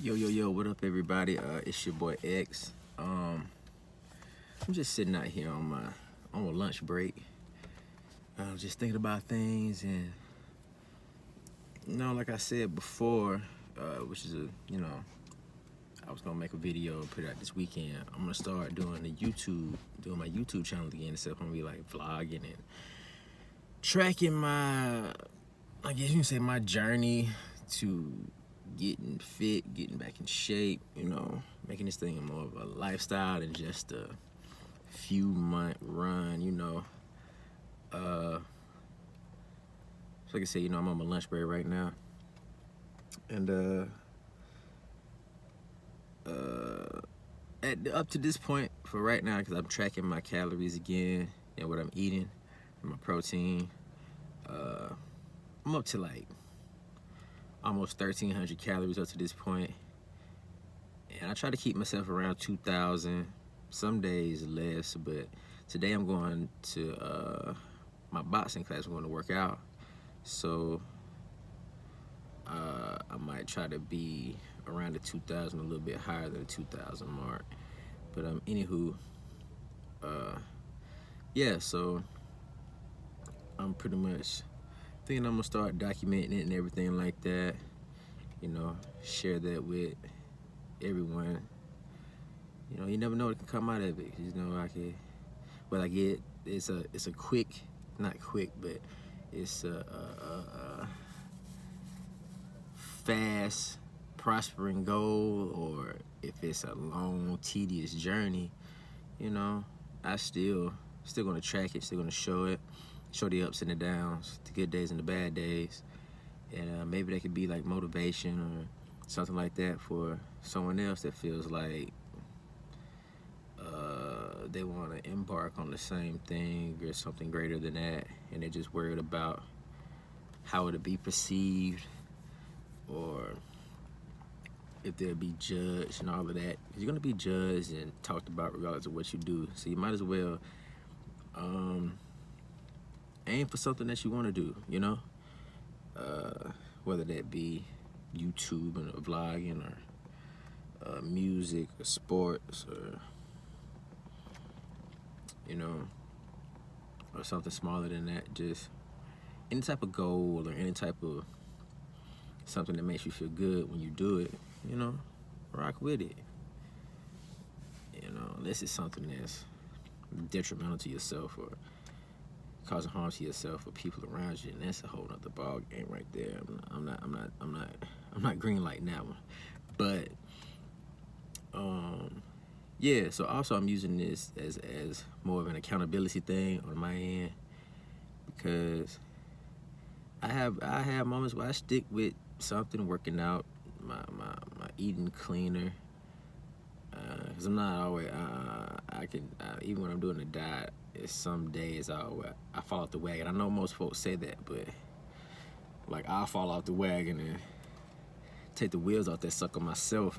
Yo, what up, everybody? It's your boy X. I'm just sitting out here on a lunch break. Just thinking about things, and like I said before, which is I was gonna make a video and put it out this weekend. I'm gonna start doing my YouTube channel again. Instead, I'm gonna be like vlogging and tracking I guess you can say my journey to getting fit, getting back in shape, making this thing more of a lifestyle than just a few month run. So like I said, I'm on my lunch break right now. And up to this point for right now, because I'm tracking my calories again and what I'm eating and my protein, I'm up to like almost 1,300 calories up to this point, and I try to keep myself around 2,000. Some days less, but today I'm going to my boxing class. I'm going to work out, so I might try to be around the 2,000, a little bit higher than the 2,000 mark. But anywho, yeah. So I'm pretty much thinking I'm gonna start documenting it and everything like that. Share that with everyone. You never know what can come out of it. I get it's a quick, not quick, but it's a fast, prospering goal, or if it's a long, tedious journey. I still gonna track it, still gonna show it, show the ups and the downs, the good days and the bad days, and maybe that could be like motivation or something like that for someone else that feels like they want to embark on the same thing or something greater than that, and they're just worried about how it'll be perceived or if they'll be judged and all of that. You're gonna be judged and talked about regardless of what you do, so you might as well aim for something that you want to do, whether that be YouTube and vlogging or music or sports or or something smaller than that. Just any type of goal or any type of something that makes you feel good when you do it, rock with it. Unless it's something that's detrimental to yourself or causing harm to yourself or people around you, and that's a whole nother ball game right there. I'm not green lighting that one. But yeah, so also I'm using this as more of an accountability thing on my end, because I have moments where I stick with something, working out, my eating cleaner, because I'm not always even when I'm doing a diet, it's some days I fall off the wagon. I know most folks say that, but like I'll fall off the wagon and take the wheels off that sucker myself.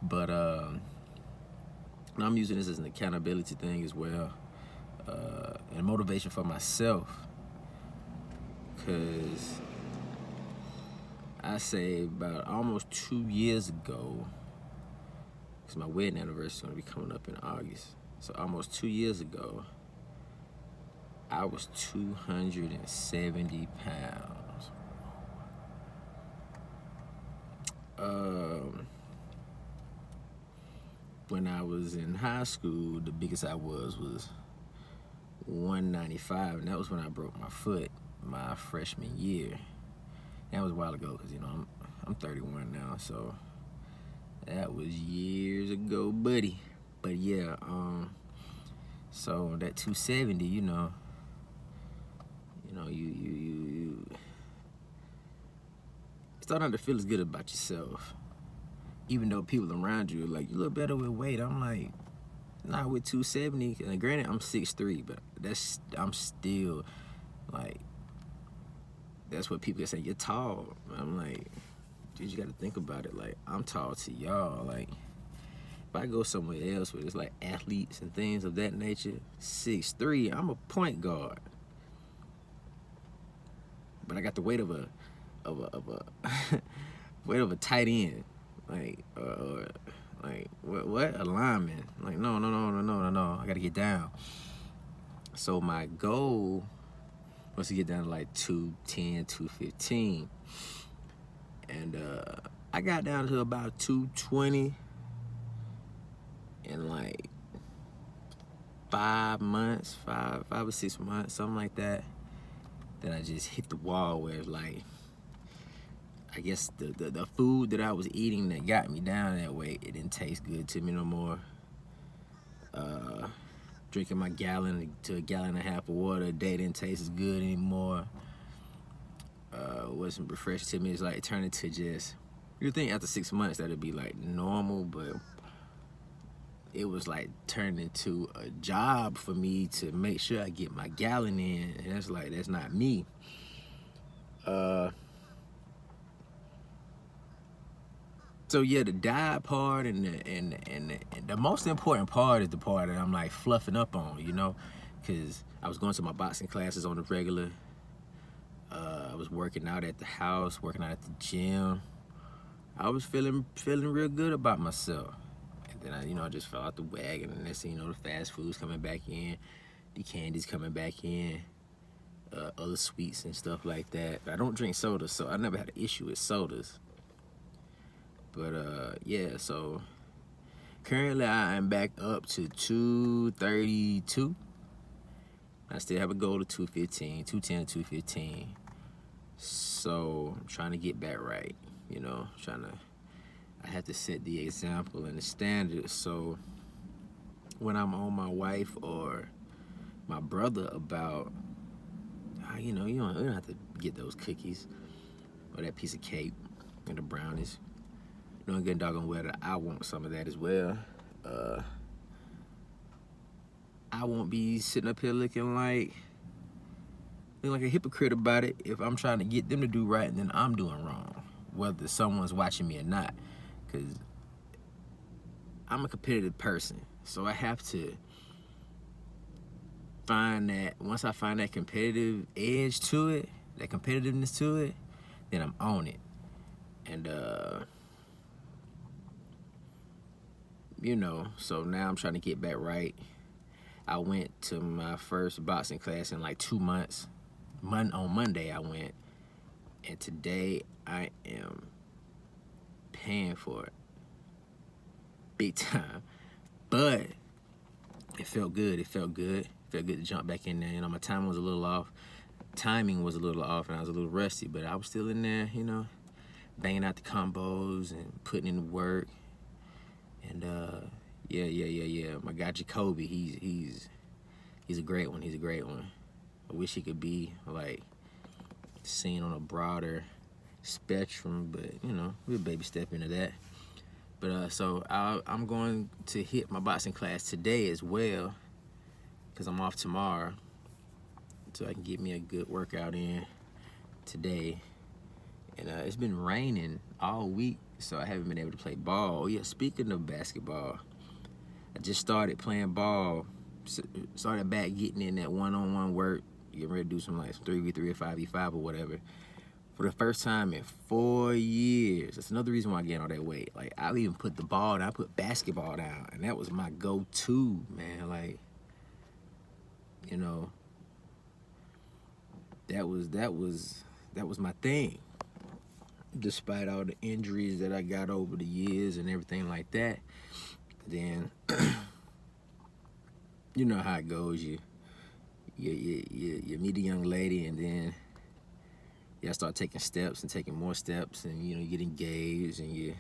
But I'm using this as an accountability thing as well, and motivation for myself, because I say about almost 2 years ago, because my wedding anniversary is going to be coming up in August, so almost 2 years ago, I was 270 pounds. When I was in high school, the biggest I was 195, and that was when I broke my foot my freshman year. That was a while ago, because I'm 31 now, so that was years ago, buddy. But yeah, so that 270, you starting to feel as good about yourself, even though people around you are like, you look better with weight. I'm like, nah, with 270. And granted, I'm 6'3", but I'm still like, that's what people say, you're tall. I'm like, dude, you got to think about it. Like, I'm tall to y'all. Like, if I go somewhere else where it's like athletes and things of that nature, 6'3", I'm a point guard. But I got the weight of a weight of a tight end. Like what a lineman. Like no. I gotta get down. So my goal was to get down to like 210, 215. And I got down to about 220 in like 5 or 6 months, something like that. Then I just hit the wall where it's like, I guess the food that I was eating that got me down that way, it didn't taste good to me no more. Drinking my gallon to a gallon and a half of water a day didn't taste as good anymore. Wasn't refreshing to me. It's like it turned into just, you'd think after 6 months that'd be like normal, but it was like turned into a job for me to make sure I get my gallon in, and that's not me. So yeah, the diet part and the most important part is the part that I'm like fluffing up on, because I was going to my boxing classes on the regular. I was working out at the house, working out at the gym. I was feeling real good about myself. And then I just fell out the wagon, and next thing you know, the fast food's coming back in, the candy's coming back in, other sweets and stuff like that. I don't drink sodas, so I never had an issue with sodas. But yeah, so currently I am back up to 232. I still have a goal of 215, 210 to 215. So I'm trying to get back right, I have to set the example and the standard. So when I'm on my wife or my brother about, you don't have to get those cookies or that piece of cake and the brownies. Knowing good doggone well that I want some of that as well. I won't be sitting up here looking like a hypocrite about it if I'm trying to get them to do right and then I'm doing wrong, whether someone's watching me or not. Because I'm a competitive person, so I have to find that, once I find that competitive edge to it, that competitiveness to it, then I'm on it. And so now I'm trying to get back right. I went to my first boxing class in like 2 months. On Monday I went, and today I am paying for it big time. But it felt good. It felt good to jump back in there. My timing was a little off, and I was a little rusty, but I was still in there, banging out the combos and putting in the work. And yeah. My guy Jacoby, he's a great one. He's a great one. I wish he could be like seen on a broader spectrum, but we'll baby step into that. But so I'm going to hit my boxing class today as well, because I'm off tomorrow, so I can get me a good workout in today. And it's been raining all week, so I haven't been able to play ball. Oh yeah, speaking of basketball, I just started playing ball. Started back getting in that one-on-one work, getting ready to do some 3v3 or 5v5 or whatever. For the first time in 4 years. That's another reason why I gained all that weight. I'll even put the ball down. I put basketball down, and that was my go-to, man. That was my thing. Despite all the injuries that I got over the years and everything like that, then you know how it goes. You meet a young lady, and then you start taking steps and taking more steps, and you get engaged, and you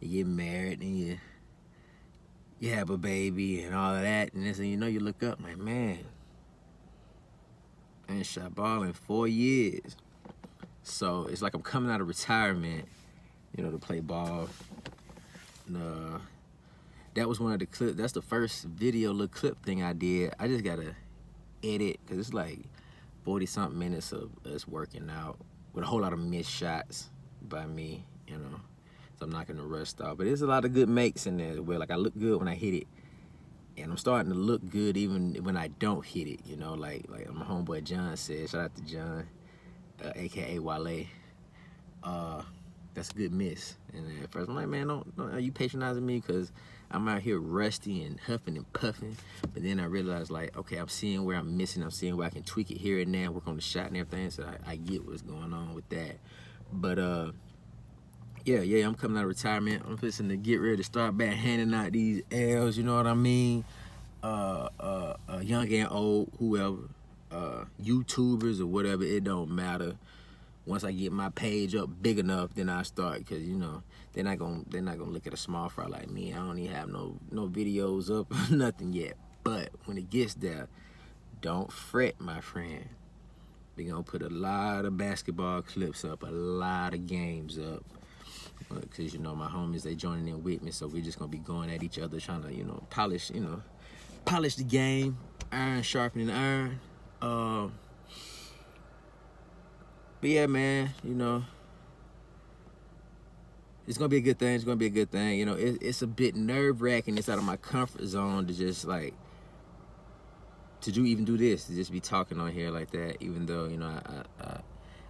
get married, and you have a baby and all of that, and then you look up like, man, I ain't shot ball in 4 years. So it's like I'm coming out of retirement, to play ball. And that was one of the clips. That's the first video little clip thing I did. I just gotta edit, because it's like 40-something minutes of us working out with a whole lot of missed shots by me, so I'm not gonna rust off. But there's a lot of good makes in there where I look good when I hit it, and I'm starting to look good even when I don't hit it, like my homeboy John said. Shout out to John, aka Wale. that's a good miss. And at first I'm like, man, don't are you patronizing me? Because I'm out here rusty and huffing and puffing. But then I realized, like, okay, I'm seeing where I'm missing. I'm seeing where I can tweak it here and there, work on the shot and everything. So I get what's going on with that. But yeah, I'm coming out of retirement. I'm fixing to get ready to start back handing out these L's, you know what I mean? Young and old, whoever, YouTubers or whatever, it don't matter. Once I get my page up big enough, then I start, because you know they're not gonna look at a small fry like me. I don't even have no videos up, nothing yet. But when it gets there, don't fret, my friend. We gonna put a lot of basketball clips up, a lot of games up, because you know my homies, they joining in with me, so we're just gonna be going at each other, trying to polish the game, iron sharpening iron. But yeah, man, it's gonna be a good thing. It's gonna be a good thing. It's a bit nerve-wracking. It's out of my comfort zone to just like even do this, to just be talking on here like that. Even though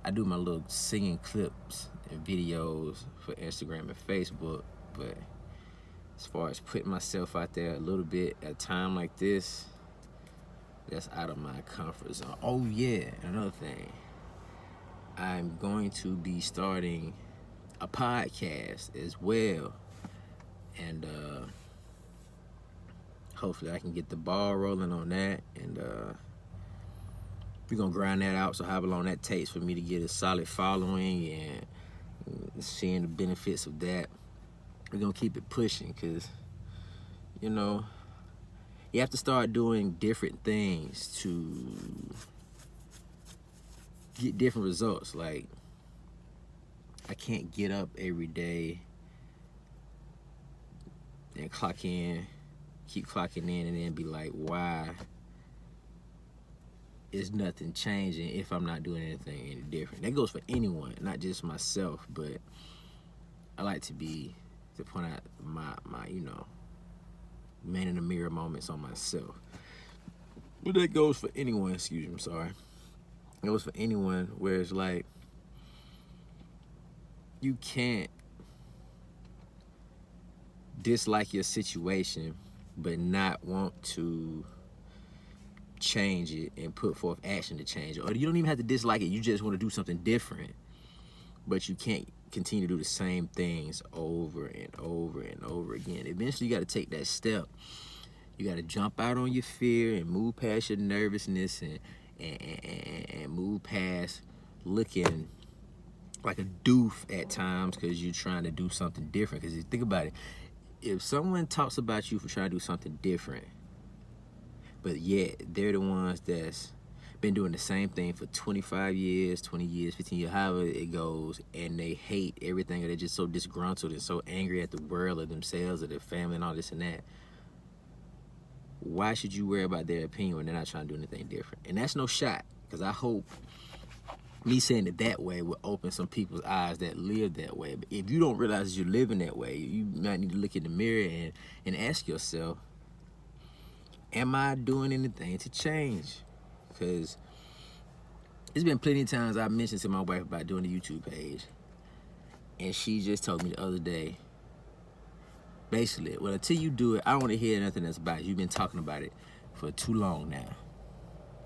I do my little singing clips and videos for Instagram and Facebook, but as far as putting myself out there a little bit at a time like this, that's out of my comfort zone. Oh yeah, another thing. I'm going to be starting a podcast as well, and hopefully I can get the ball rolling on that, and we're gonna grind that out. So however long that takes for me to get a solid following and seeing the benefits of that, we're gonna keep it pushing, because you have to start doing different things to get different results. Like, I can't get up every day and keep clocking in, and then be like, why is nothing changing if I'm not doing anything any different? That goes for anyone, not just myself, but I like to point out my man in the mirror moments on myself. But that goes for anyone, excuse me, I'm sorry. It goes for anyone, where it's like, you can't dislike your situation but not want to change it and put forth action to change it. Or you don't even have to dislike it, you just want to do something different, but you can't continue to do the same things over and over and over again. Eventually you got to take that step. You got to jump out on your fear and move past your nervousness and move past looking like a doof at times because you're trying to do something different. Because you think about it, if someone talks about you for trying to do something different, but yet they're the ones that's been doing the same thing for 25 years, 20 years, 15 years, however it goes, and they hate everything, or they're just so disgruntled and so angry at the world or themselves or their family and all this and that, why should you worry about their opinion when they're not trying to do anything different? And that's no shot, because I hope me saying it that way will open some people's eyes that live that way. But if you don't realize you're living that way, you might need to look in the mirror and ask yourself, am I doing anything to change? Because there's been plenty of times I've mentioned to my wife about doing the YouTube page, and she just told me the other day, basically, well, until you do it, I don't want to hear nothing else about it. You've been talking about it for too long now.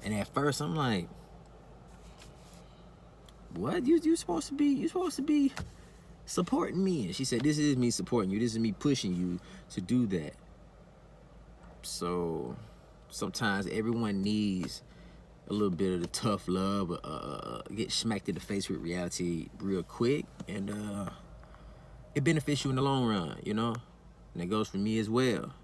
And at first I'm like, what? You supposed to be supporting me. And she said, this is me supporting you. This is me pushing you to do that. So sometimes everyone needs a little bit of the tough love, get smacked in the face with reality real quick, and it benefits you in the long run, And it goes for me as well.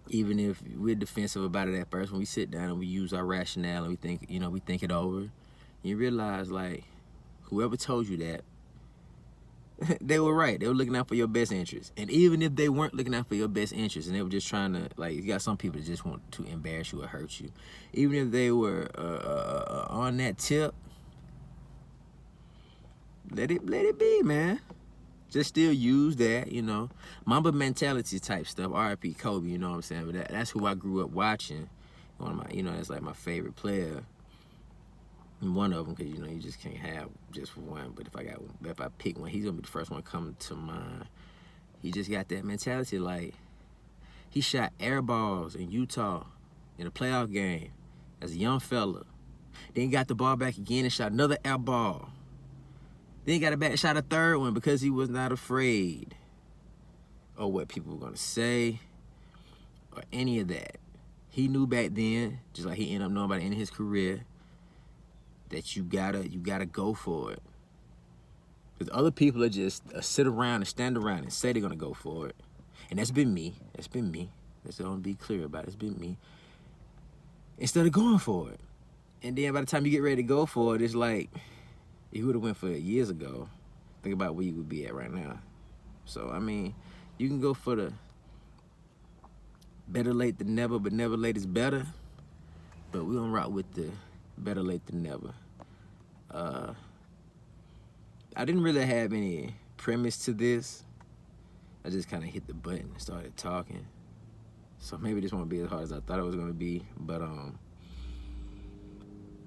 Even if we're defensive about it at first, when we sit down and we use our rationale and we think it over, you realize, like, whoever told you that, they were right. They were looking out for your best interest. And even if they weren't looking out for your best interest, and they were just trying to, like, you got some people that just want to embarrass you or hurt you. Even if they were on that tip, let it be, man. Just still use that, Mamba mentality type stuff. R.I.P. Kobe, you know what I'm saying? But that's who I grew up watching. One of my, that's like my favorite player. one of them, because you know you just can't have just one. But if I pick one, he's gonna be the first one coming to mind. He just got that mentality. Like, he shot air balls in Utah in a playoff game as a young fella. Then got the ball back again and shot another air ball. Then he got it back, shot a third one because he was not afraid of what people were gonna say or any of that. He knew back then, just like he ended up knowing by the end of his career, that you gotta go for it. Because other people are just sit around and stand around and say they're gonna go for it. And that's been me. That's been me. That's all I'm be clear about. It's been me. Instead of going for it. And then by the time you get ready to go for it, it's like, if you would have went for it years ago, think about where you would be at right now. So, I mean, you can go for the better late than never, but never late is better. But we're gonna rock with the better late than never. I didn't really have any premise to this. I just kind of hit the button and started talking. So maybe this won't be as hard as I thought it was gonna be. But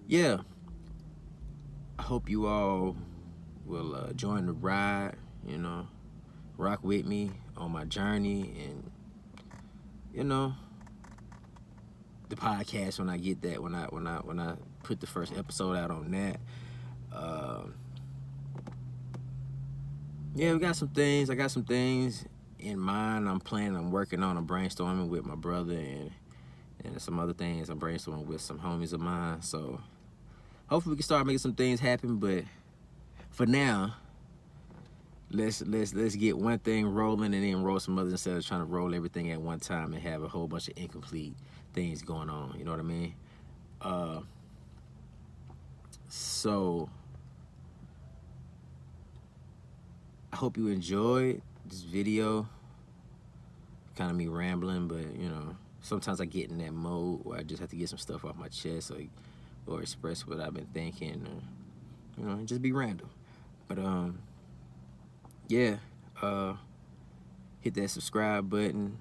yeah. I hope you all will join the ride, you know, rock with me on my journey, and you know, the podcast when I get that, when I put the first episode out on that. Yeah, we got some things. I got some things in mind. I'm working on. I'm brainstorming with my brother and some other things. I'm brainstorming with some homies of mine. So hopefully we can start making some things happen. But for now, let's get one thing rolling and then roll some others instead of trying to roll everything at one time and have a whole bunch of incomplete things going on. You know what I mean? So I hope you enjoyed this video. Kind of me rambling, but you know, sometimes I get in that mode where I just have to get some stuff off my chest, or express what I've been thinking, or you know, just be random. But yeah, hit that subscribe button,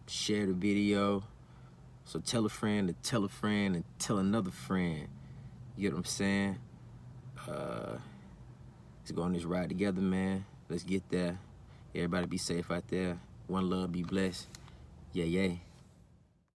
share the video, so tell a friend to tell a friend and tell another friend. You get what I'm saying? Let's go on this ride together, man. Let's get there. Everybody be safe out there. One love, be blessed. Yeah, yeah.